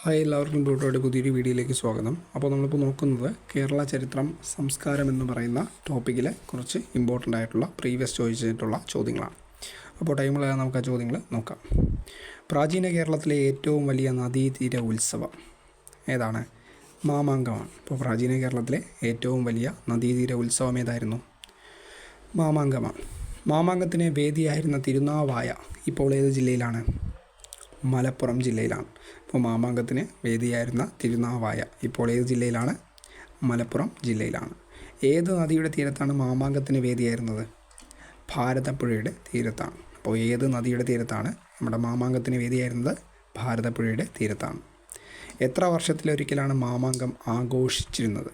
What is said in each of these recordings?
Hi, എല്ലാവർക്കും ബ്ലൂട്ടോയുടെ പുതിയൊരു വീഡിയോയിലേക്ക് സ്വാഗതം. അപ്പോൾ നമ്മളിപ്പോൾ നോക്കുന്നത് കേരള ചരിത്രം സംസ്കാരം എന്ന് പറയുന്ന ടോപ്പിക്കിലെ കുറച്ച് ഇമ്പോർട്ടൻ്റ് ആയിട്ടുള്ള പ്രീവിയസ് ചോദിച്ചിട്ടുള്ള ചോദ്യങ്ങളാണ്. അപ്പോൾ ടൈമുള്ള നമുക്ക് ആ ചോദ്യങ്ങൾ നോക്കാം. പ്രാചീന കേരളത്തിലെ ഏറ്റവും വലിയ നദീതീര ഉത്സവം ഏതാണ്? മാമാങ്കമാണ്. അപ്പോൾ പ്രാചീന കേരളത്തിലെ ഏറ്റവും വലിയ നദീതീര ഉത്സവം ഏതായിരുന്നു? മാമാങ്കമാണ്. മാമാങ്കത്തിന് വേദിയായിരുന്ന തിരുനാവായ ഇപ്പോൾ ഏത് ജില്ലയിലാണ്? മലപ്പുറം ജില്ലയിലാണ്. അപ്പോൾ മാമാങ്കത്തിന് വേദിയായിരുന്ന തിരുനാവായ ഇപ്പോൾ ഏത് ജില്ലയിലാണ്? മലപ്പുറം ജില്ലയിലാണ്. ഏത് നദിയുടെ തീരത്താണ് മാമാങ്കത്തിന് വേദിയായിരുന്നത്? ഭാരതപ്പുഴയുടെ തീരത്താണ്. അപ്പോൾ ഏത് നദിയുടെ തീരത്താണ് നമ്മുടെ മാമാങ്കത്തിന് വേദിയായിരുന്നത്? ഭാരതപ്പുഴയുടെ തീരത്താണ്. എത്ര വർഷത്തിലൊരിക്കലാണ് മാമാങ്കം ആഘോഷിച്ചിരുന്നത്?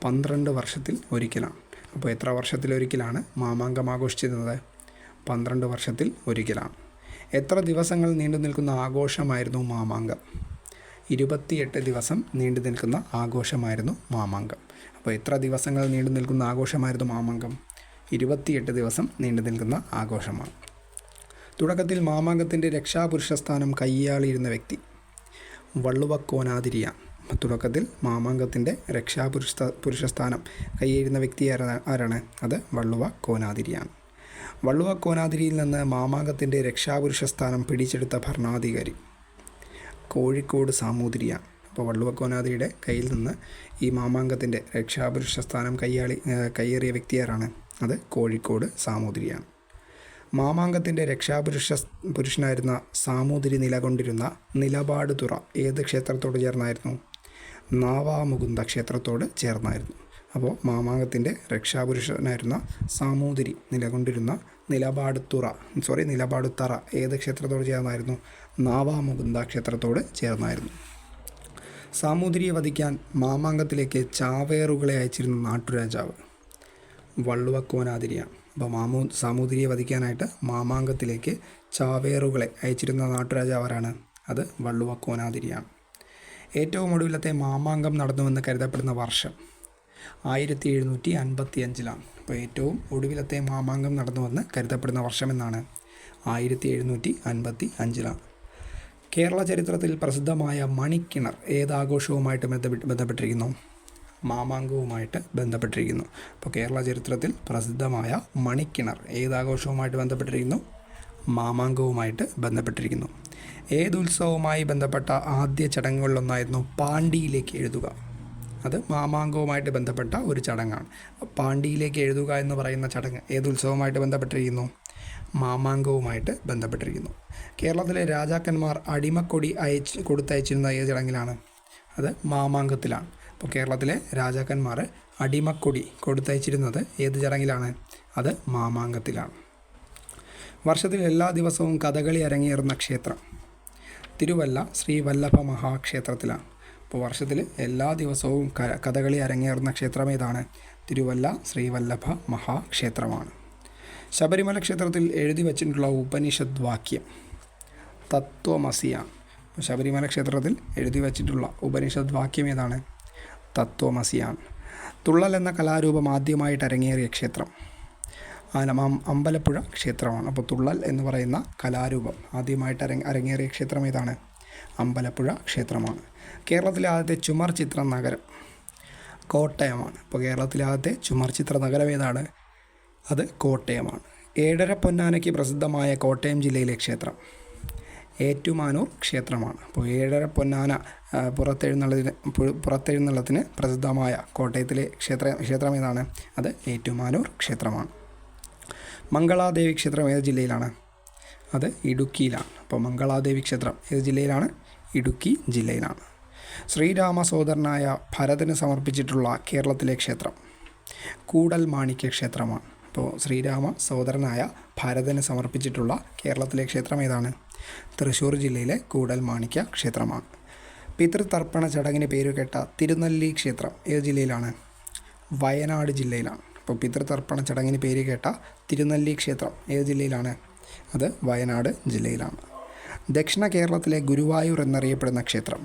12 വർഷത്തിൽ ഒരിക്കലാണ്. അപ്പോൾ എത്ര വർഷത്തിലൊരിക്കലാണ് മാമാങ്കം ആഘോഷിച്ചിരുന്നത്? 12 വർഷത്തിൽ ഒരിക്കലാണ്. എത്ര ദിവസങ്ങൾ നീണ്ടു നിൽക്കുന്ന ആഘോഷമായിരുന്നു മാമാങ്കം? 28 ദിവസം നീണ്ടു നിൽക്കുന്ന ആഘോഷമായിരുന്നു മാമാങ്കം. അപ്പോൾ എത്ര ദിവസങ്ങൾ നീണ്ടു നിൽക്കുന്ന ആഘോഷമായിരുന്നു മാമാങ്കം? 28 ദിവസം നീണ്ടു നിൽക്കുന്ന ആഘോഷമാണ്. തുടക്കത്തിൽ മാമാങ്കത്തിൻ്റെ രക്ഷാപുരുഷ സ്ഥാനം കയ്യാളിയിരുന്ന വ്യക്തി വള്ളുവക്കോനാതിരിയാണ്. തുടക്കത്തിൽ മാമാങ്കത്തിൻ്റെ രക്ഷാപുരുഷ സ്ഥാനം കയ്യേറുന്ന വ്യക്തി ആരാണ്? അത് വള്ളുവക്കോനാതിരിയാണ്. വള്ളുവക്കോനാതിരിയിൽ നിന്ന് മാമാങ്കത്തിൻ്റെ രക്ഷാപുരുഷ സ്ഥാനം പിടിച്ചെടുത്ത ഭരണാധികാരി കോഴിക്കോട് സാമൂതിരിയാണ്. അപ്പോൾ വള്ളുവക്കോനാതിരിയുടെ കയ്യിൽ നിന്ന് ഈ മാമാങ്കത്തിൻ്റെ രക്ഷാപുരുഷ സ്ഥാനം കയ്യേറിയ വ്യക്തി ആരാണ്? അത് കോഴിക്കോട് സാമൂതിരിയാണ്. മാമാങ്കത്തിൻ്റെ പുരുഷനായിരുന്ന സാമൂതിരി നിലകൊണ്ടിരുന്ന നിലപാട് തുറ ഏത് ക്ഷേത്രത്തോട് ചേർന്നായിരുന്നു? നാവാമുകുന്ദ ക്ഷേത്രത്തോട് ചേർന്നായിരുന്നു. അപ്പോൾ മാമാങ്കത്തിൻ്റെ രക്ഷാപുരുഷനായിരുന്ന സാമൂതിരി നിലകൊണ്ടിരുന്ന നിലപാടുത്തറ ഏത് ക്ഷേത്രത്തോട് ചേർന്നായിരുന്നു? നാവാമുകുന്ദ ക്ഷേത്രത്തോട് ചേർന്നായിരുന്നു. സാമൂതിരിയെ വധിക്കാൻ മാമാങ്കത്തിലേക്ക് ചാവേറുകളെ അയച്ചിരുന്ന നാട്ടുരാജാവ് വള്ളുവക്കോനാതിരിയാണ്. അപ്പോൾ സാമൂതിരിയെ വധിക്കാനായിട്ട് മാമാങ്കത്തിലേക്ക് ചാവേറുകളെ അയച്ചിരുന്ന നാട്ടുരാജാവ് ആരാണ്? അത് വള്ളുവക്കോനാതിരിയാണ്. ഏറ്റവും ഒടുവിലത്തെ മാമാങ്കം നടന്നുവെന്ന് കരുതപ്പെടുന്ന വർഷം 1755. അപ്പോൾ ഏറ്റവും ഒടുവിലത്തെ മാമാങ്കം നടന്നുവെന്ന് കരുതപ്പെടുന്ന വർഷം എന്നാണ്? 1755. കേരള ചരിത്രത്തിൽ പ്രസിദ്ധമായ മണിക്കിണർ ഏതാഘോഷവുമായിട്ട് ബന്ധപ്പെട്ടിരിക്കുന്നു? മാമാങ്കവുമായിട്ട് ബന്ധപ്പെട്ടിരിക്കുന്നു. അപ്പോൾ കേരള ചരിത്രത്തിൽ പ്രസിദ്ധമായ മണിക്കിണർ ഏതാഘോഷവുമായിട്ട് ബന്ധപ്പെട്ടിരിക്കുന്നു? മാമാങ്കവുമായിട്ട് ബന്ധപ്പെട്ടിരിക്കുന്നു. ഏതുത്സവവുമായി ബന്ധപ്പെട്ട ആദ്യ ചടങ്ങുകളിലൊന്നായിരുന്നു പാണ്ടിയിലേക്ക് എഴുതുക? അത് മാമാങ്കവുമായിട്ട് ബന്ധപ്പെട്ട ഒരു ചടങ്ങാണ്. പാണ്ടിയിലേക്ക് എഴുതുക എന്ന് പറയുന്ന ചടങ്ങ് ഏതുത്സവവുമായിട്ട് ബന്ധപ്പെട്ടിരിക്കുന്നു? മാമാങ്കവുമായിട്ട് ബന്ധപ്പെട്ടിരിക്കുന്നു. കേരളത്തിലെ രാജാക്കന്മാർ അടിമക്കൊടി കൊടുത്തയച്ചിരുന്ന ഏത് ചടങ്ങിലാണ്? അത് മാമാങ്കത്തിലാണ്. അപ്പോൾ കേരളത്തിലെ രാജാക്കന്മാർ അടിമക്കൊടി കൊടുത്തയച്ചിരുന്നത് ഏത് ചടങ്ങിലാണ്? അത് മാമാങ്കത്തിലാണ്. വർഷത്തിൽ എല്ലാ ദിവസവും കഥകളി അരങ്ങേറുന്ന ക്ഷേത്രം തിരുവല്ല ശ്രീവല്ലഭ മഹാക്ഷേത്രത്തിലാണ്. അപ്പോൾ വർഷത്തിൽ എല്ലാ ദിവസവും കഥകളി അരങ്ങേറുന്ന ക്ഷേത്രം ഏതാണ്? തിരുവല്ല ശ്രീവല്ലഭ മഹാക്ഷേത്രമാണ്. ശബരിമല ക്ഷേത്രത്തിൽ എഴുതി വച്ചിട്ടുള്ള ഉപനിഷദ് വാക്യം തത്വമസിയാണ്. ശബരിമല ക്ഷേത്രത്തിൽ എഴുതി വച്ചിട്ടുള്ള ഉപനിഷദ് വാക്യം ഏതാണ്? തത്വമസിയാണ്. തുള്ളൽ എന്ന കലാരൂപം ആദ്യമായിട്ട് അരങ്ങേറിയ ക്ഷേത്രം അമ്പലപ്പുഴ ക്ഷേത്രമാണ്. അപ്പോൾ തുള്ളൽ എന്ന് പറയുന്ന കലാരൂപം ആദ്യമായിട്ട് അരങ്ങേറിയ ക്ഷേത്രം ഏതാണ്? അമ്പലപ്പുഴ ക്ഷേത്രമാണ്. കേരളത്തിലെ ആദ്യത്തെ ചുമർ ചിത്ര നഗരം കോട്ടയമാണ്. അപ്പോൾ കേരളത്തിലെ ആദ്യത്തെ ചുമർ ചിത്ര നഗരം ഏതാണ്? അത് കോട്ടയമാണ്. ഏഴര പൊന്നാനയ്ക്ക് പ്രസിദ്ധമായ കോട്ടയം ജില്ലയിലെ ക്ഷേത്രം ഏറ്റുമാനൂർ ക്ഷേത്രമാണ്. അപ്പോൾ ഏഴര പൊന്നാന പുറത്തെഴുന്നള്ളത്തിന് പ്രസിദ്ധമായ കോട്ടയത്തിലെ ക്ഷേത്രം ഏതാണ്? അത് ഏറ്റുമാനൂർ ക്ഷേത്രമാണ്. മംഗളാദേവി ക്ഷേത്രം ഏത് ജില്ലയിലാണ്? അത് ഇടുക്കിയിലാണ്. അപ്പോൾ മംഗളാദേവി ക്ഷേത്രം ഏത് ജില്ലയിലാണ്? ഇടുക്കി ജില്ലയിലാണ്. ശ്രീരാമ സോദരനായ ഭരതന് സമർപ്പിച്ചിട്ടുള്ള കേരളത്തിലെ ക്ഷേത്രം കൂടൽ മാണിക്യ ക്ഷേത്രമാണ്. അപ്പോൾ ശ്രീരാമ സോദരനായ ഭരതന് സമർപ്പിച്ചിട്ടുള്ള കേരളത്തിലെ ക്ഷേത്രം ഏതാണ്? തൃശ്ശൂർ ജില്ലയിലെ കൂടൽ മാണിക്യ ക്ഷേത്രമാണ്. പിതൃതർപ്പണ ചടങ്ങിന് പേരുകേട്ട തിരുനെല്ലി ക്ഷേത്രം ഏത് ജില്ലയിലാണ്? വയനാട് ജില്ലയിലാണ്. അപ്പോൾ പിതൃതർപ്പണ ചടങ്ങിന് പേരുകേട്ട തിരുനെല്ലി ക്ഷേത്രം ഏത് ജില്ലയിലാണ്? അത് വയനാട് ജില്ലയിലാണ്. ദക്ഷിണ കേരളത്തിലെ ഗുരുവായൂർ എന്നറിയപ്പെടുന്ന ക്ഷേത്രം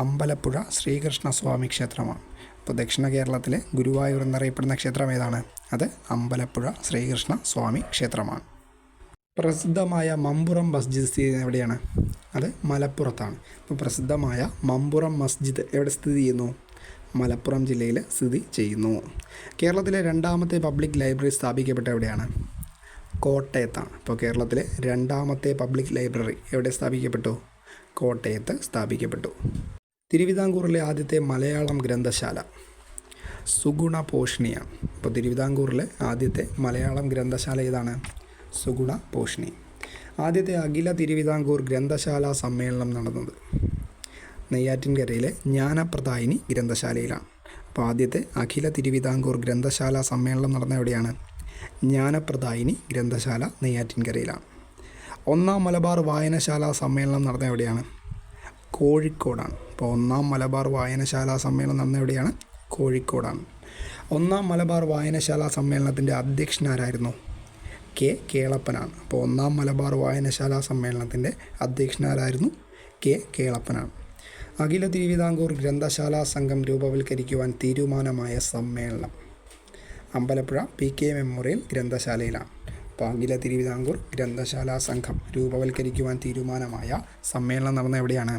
അമ്പലപ്പുഴ ശ്രീകൃഷ്ണസ്വാമി ക്ഷേത്രമാണ്. അപ്പോൾ ദക്ഷിണ കേരളത്തിലെ ഗുരുവായൂർ എന്നറിയപ്പെടുന്ന ക്ഷേത്രം ഏതാണ്? അത് അമ്പലപ്പുഴ ശ്രീകൃഷ്ണസ്വാമി ക്ഷേത്രമാണ്. പ്രസിദ്ധമായ മമ്പുറം മസ്ജിദ് സ്ഥിതി ചെയ്യുന്നത് എവിടെയാണ്? അത് മലപ്പുറത്താണ്. അപ്പോൾ പ്രസിദ്ധമായ മമ്പുറം മസ്ജിദ് എവിടെ സ്ഥിതി ചെയ്യുന്നു? മലപ്പുറം ജില്ലയിൽ സ്ഥിതി ചെയ്യുന്നു. കേരളത്തിലെ രണ്ടാമത്തെ പബ്ലിക് ലൈബ്രറി സ്ഥാപിക്കപ്പെട്ട എവിടെയാണ്? കോട്ടയത്താണ്. അപ്പോൾ കേരളത്തിലെ രണ്ടാമത്തെ പബ്ലിക് ലൈബ്രറി എവിടെ സ്ഥാപിക്കപ്പെട്ടു? കോട്ടയത്ത് സ്ഥാപിക്കപ്പെട്ടു. തിരുവിതാംകൂറിലെ ആദ്യത്തെ മലയാളം ഗ്രന്ഥശാല സുഗുണ പോഷിണിയാണ്. അപ്പോൾ തിരുവിതാംകൂറിലെ ആദ്യത്തെ മലയാളം ഗ്രന്ഥശാല ഏതാണ്? സുഗുണ പോഷിണി. ആദ്യത്തെ അഖില തിരുവിതാംകൂർ ഗ്രന്ഥശാല സമ്മേളനം നടന്നത് നെയ്യാറ്റിൻകരയിലെ ജ്ഞാനപ്രദായിനി ഗ്രന്ഥശാലയിലാണ്. അപ്പോൾ ആദ്യത്തെ അഖില തിരുവിതാംകൂർ ഗ്രന്ഥശാല സമ്മേളനം നടന്ന എവിടെയാണ്? ജ്ഞാനപ്രദായിനി ഗ്രന്ഥശാല നെയ്യാറ്റിൻകരയിലാണ്. ഒന്നാം മലബാർ വായനശാല സമ്മേളനം നടന്ന എവിടെയാണ്? കോഴിക്കോടാണ്. അപ്പോൾ ഒന്നാം മലബാർ വായനശാല സമ്മേളനം നടന്ന എവിടെയാണ്? കോഴിക്കോടാണ്. ഒന്നാം മലബാർ വായനശാല സമ്മേളനത്തിൻ്റെ അധ്യക്ഷനാരായിരുന്നു? കെ കേളപ്പനാണ്. അപ്പോൾ ഒന്നാം മലബാർ വായനശാല സമ്മേളനത്തിൻ്റെ അധ്യക്ഷനാരായിരുന്നു? കെ കേളപ്പനാണ്. അഖില തിരുവിതാംകൂർ ഗ്രന്ഥശാല സംഘം രൂപവൽക്കരിക്കുവാൻ തീരുമാനമായ സമ്മേളനം അമ്പലപ്പുഴ PK മെമ്മോറിയൽ ഗ്രന്ഥശാലയിലാണ്. അപ്പോൾ അഖില തിരുവിതാംകൂർ ഗ്രന്ഥശാല സംഘം രൂപവൽക്കരിക്കുവാൻ തീരുമാനമായ സമ്മേളനം നടന്ന എവിടെയാണ്?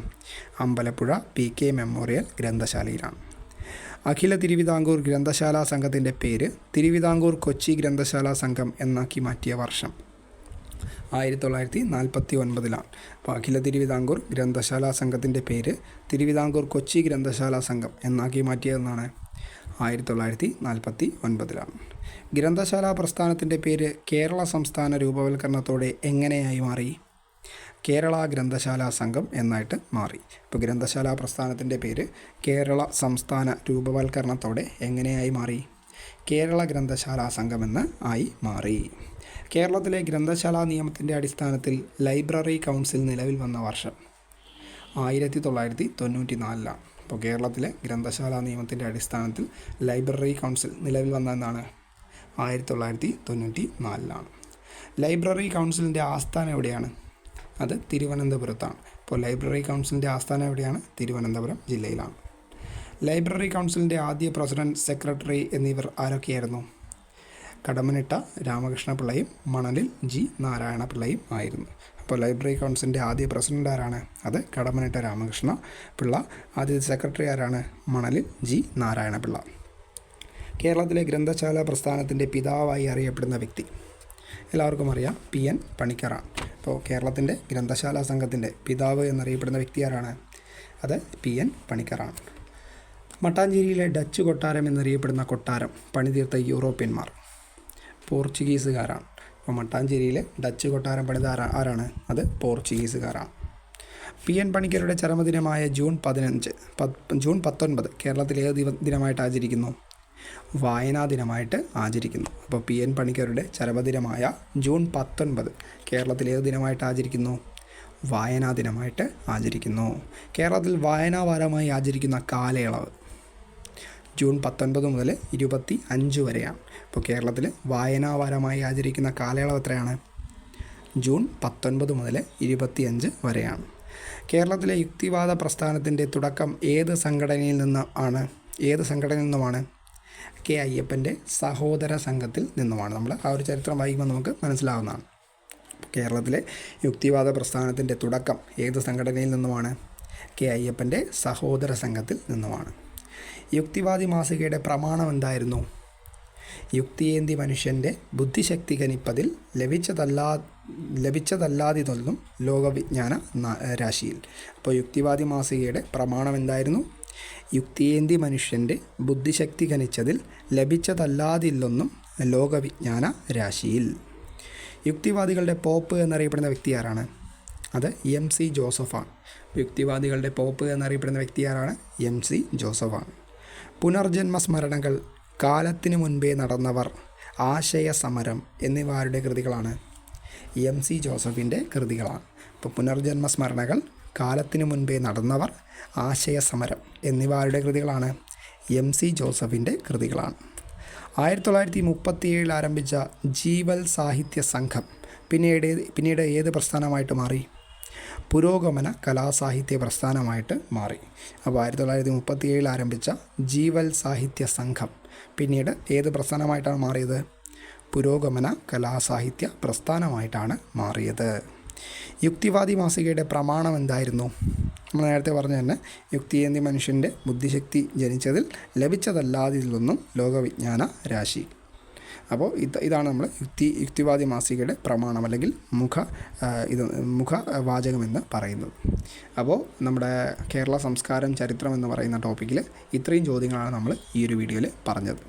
അമ്പലപ്പുഴ PK മെമ്മോറിയൽ ഗ്രന്ഥശാലയിലാണ്. അഖില തിരുവിതാംകൂർ ഗ്രന്ഥശാല സംഘത്തിൻ്റെ പേര് തിരുവിതാംകൂർ കൊച്ചി ഗ്രന്ഥശാല സംഘം എന്നാക്കി മാറ്റിയ വർഷം 1949. അപ്പോൾ അഖില തിരുവിതാംകൂർ ഗ്രന്ഥശാല സംഘത്തിൻ്റെ പേര് തിരുവിതാംകൂർ കൊച്ചി ഗ്രന്ഥശാല സംഘം എന്നാക്കി മാറ്റിയതെന്നാണ് 1949. ഗ്രന്ഥശാല പ്രസ്ഥാനത്തിൻ്റെ പേര് കേരള സംസ്ഥാന രൂപവൽക്കരണത്തോടെ എങ്ങനെയായി മാറി? കേരള ഗ്രന്ഥശാല സംഘം എന്നായിട്ട് മാറി. ഇപ്പോൾ ഗ്രന്ഥശാല പ്രസ്ഥാനത്തിൻ്റെ പേര് കേരള സംസ്ഥാന രൂപവൽക്കരണത്തോടെ എങ്ങനെയായി മാറി? കേരള ഗ്രന്ഥശാല സംഘമെന്ന് ആയി മാറി. കേരളത്തിലെ ഗ്രന്ഥശാല നിയമത്തിൻ്റെ അടിസ്ഥാനത്തിൽ ലൈബ്രറി കൗൺസിൽ നിലവിൽ വന്ന വർഷം 1994. അപ്പോൾ കേരളത്തിലെ ഗ്രന്ഥശാല നിയമത്തിൻ്റെ അടിസ്ഥാനത്തിൽ ലൈബ്രറി കൗൺസിൽ നിലവിൽ വന്നതെന്നാണ് 1994. ലൈബ്രറി കൗൺസിലിൻ്റെ ആസ്ഥാനം എവിടെയാണ്? അത് തിരുവനന്തപുരത്താണ്. അപ്പോൾ ലൈബ്രറി കൗൺസിലിൻ്റെ ആസ്ഥാനം എവിടെയാണ്? തിരുവനന്തപുരം ജില്ലയിലാണ്. ലൈബ്രറി കൗൺസിലിൻ്റെ ആദ്യ പ്രസിഡന്റ്, സെക്രട്ടറി എന്നിവർ ആരൊക്കെയായിരുന്നു? കടമ്മനിട്ട രാമകൃഷ്ണപിള്ളയും മണലിൽ G നാരായണപിള്ളയും ആയിരുന്നു. അപ്പോൾ ലൈബ്രറി കൗൺസിലിൻ്റെ ആദ്യ പ്രസിഡന്റ് ആരാണ്? അത് കടമ്മനിട്ട രാമകൃഷ്ണ പിള്ള. ആദ്യ സെക്രട്ടറി ആരാണ്? മണലിൽ G നാരായണപിള്ള. കേരളത്തിലെ ഗ്രന്ഥശാല പ്രസ്ഥാനത്തിൻ്റെ പിതാവായി അറിയപ്പെടുന്ന വ്യക്തി എല്ലാവർക്കും അറിയാം, PN പണിക്കറാണ്. അപ്പോൾ കേരളത്തിൻ്റെ ഗ്രന്ഥശാല സംഘത്തിൻ്റെ പിതാവ് എന്നറിയപ്പെടുന്ന വ്യക്തി ആരാണ്? അത് PN പണിക്കറാണ്. മട്ടാഞ്ചേരിയിലെ ഡച്ച് കൊട്ടാരം എന്നറിയപ്പെടുന്ന കൊട്ടാരം പണിതീർത്ത യൂറോപ്യന്മാർ പോർച്ചുഗീസുകാരാണ്. അപ്പോൾ മട്ടാഞ്ചേരിയിലെ ഡച്ച് കൊട്ടാരം പണിത ആരാണ്? അത് പോർച്ചുഗീസുകാരാണ്. PN പണിക്കരുടെ ചരമദിനമായ ജൂൺ 19 കേരളത്തിൽ ഏത് ദിനമായിട്ട് ആചരിക്കുന്നു? വായനാ ദിനമായിട്ട് ആചരിക്കുന്നു. അപ്പോൾ PN പണിക്കരുടെ ചരമദിനമായ ജൂൺ 19 കേരളത്തിൽ ഏത് ദിനമായിട്ട് ആചരിക്കുന്നു? വായനാ ദിനമായിട്ട് ആചരിക്കുന്നു. കേരളത്തിൽ വായനാ വാരമായി ആചരിക്കുന്ന കാലയളവ് ജൂൺ 19 മുതൽ 25 വരെയാണ്. അപ്പോൾ കേരളത്തിൽ വായനാ വാരമായി ആചരിക്കുന്ന കാലയളവ് എത്രയാണ്? ജൂൺ 19 മുതൽ 25 വരെയാണ്. കേരളത്തിലെ യുക്തിവാദ പ്രസ്ഥാനത്തിൻ്റെ തുടക്കം ഏത് സംഘടനയിൽ നിന്നുമാണ്? K അയ്യപ്പൻ്റെ സഹോദര സംഘത്തിൽ നിന്നുമാണ്. നമ്മൾ ആ ഒരു ചരിത്രം വായിക്കുമ്പോൾ നമുക്ക് മനസ്സിലാവുന്നതാണ്. കേരളത്തിലെ യുക്തിവാദ പ്രസ്ഥാനത്തിൻ്റെ തുടക്കം ഏത് സംഘടനയിൽ നിന്നുമാണ്? K അയ്യപ്പൻ്റെ സഹോദര സംഘത്തിൽ നിന്നുമാണ്. യുക്തിവാദി മാസികയുടെ പ്രമാണം എന്തായിരുന്നു? യുക്തിയേന്തി മനുഷ്യൻ്റെ ബുദ്ധിശക്തി കനിപ്പതിൽ ലഭിച്ചതല്ലാതിതൊന്നും ലോകവിജ്ഞാന രാശിയിൽ. അപ്പോൾ യുക്തിവാദി മാസികയുടെ പ്രമാണം എന്തായിരുന്നു? യുക്തിയേന്തി മനുഷ്യൻ്റെ ബുദ്ധിശക്തി കനിച്ചതിൽ ലഭിച്ചതല്ലാതില്ലൊന്നും ലോകവിജ്ഞാന രാശിയിൽ. യുക്തിവാദികളുടെ പോപ്പ് എന്നറിയപ്പെടുന്ന വ്യക്തി ആരാണ്? അത് MC ജോസഫാണ്. യുക്തിവാദികളുടെ പോപ്പ് എന്നറിയപ്പെടുന്ന വ്യക്തി ആരാണ്? MC ജോസഫാണ്. പുനർജന്മ സ്മരണകൾ, കാലത്തിനു മുൻപേ നടന്നവർ, ആശയസമരം എന്നിവ ആരുടെ കൃതികളാണ്? MC ജോസഫിൻ്റെ കൃതികളാണ്. അപ്പോൾ പുനർജന്മ സ്മരണകൾ, കാലത്തിനു മുൻപേ നടന്നവർ, ആശയസമരം എന്നിവ ആരുടെ കൃതികളാണ്? MC ജോസഫിൻ്റെ കൃതികളാണ്. 1937 ആരംഭിച്ച ജീവൽ സാഹിത്യ സംഘം പിന്നീട് ഏത് പ്രസ്ഥാനമായിട്ട് മാറി? പുരോഗമന കലാസാഹിത്യ പ്രസ്ഥാനമായിട്ട് മാറി. അപ്പോൾ 1937 ആരംഭിച്ച ജീവൽ സാഹിത്യ സംഘം പിന്നീട് ഏത് പ്രസ്ഥാനമായിട്ടാണ് മാറിയത്? പുരോഗമന കലാസാഹിത്യ പ്രസ്ഥാനമായിട്ടാണ് മാറിയത്. യുക്തിവാദി മാസികയുടെ പ്രമാണം എന്തായിരുന്നു? നമ്മൾ നേരത്തെ പറഞ്ഞ തന്നെ യുക്തിയേന്തി മനുഷ്യൻ്റെ ബുദ്ധിശക്തി ജനിച്ചതിൽ ലഭിച്ചതല്ലാതിലൊന്നും ലോകവിജ്ഞാന രാശി. അപ്പോൾ ഇതാണ് നമ്മൾ യുക്തിവാദി മാസികയുടെ പ്രമാണം അല്ലെങ്കിൽ മുഖവാചകമെന്ന് പറയുന്നത്. അപ്പോൾ നമ്മുടെ കേരള സംസ്കാരം ചരിത്രം എന്ന് പറയുന്ന ടോപ്പിക്കിൽ ഇത്രയും ചോദ്യങ്ങളാണ് നമ്മൾ ഈ ഒരു വീഡിയോയിൽ പറഞ്ഞത്.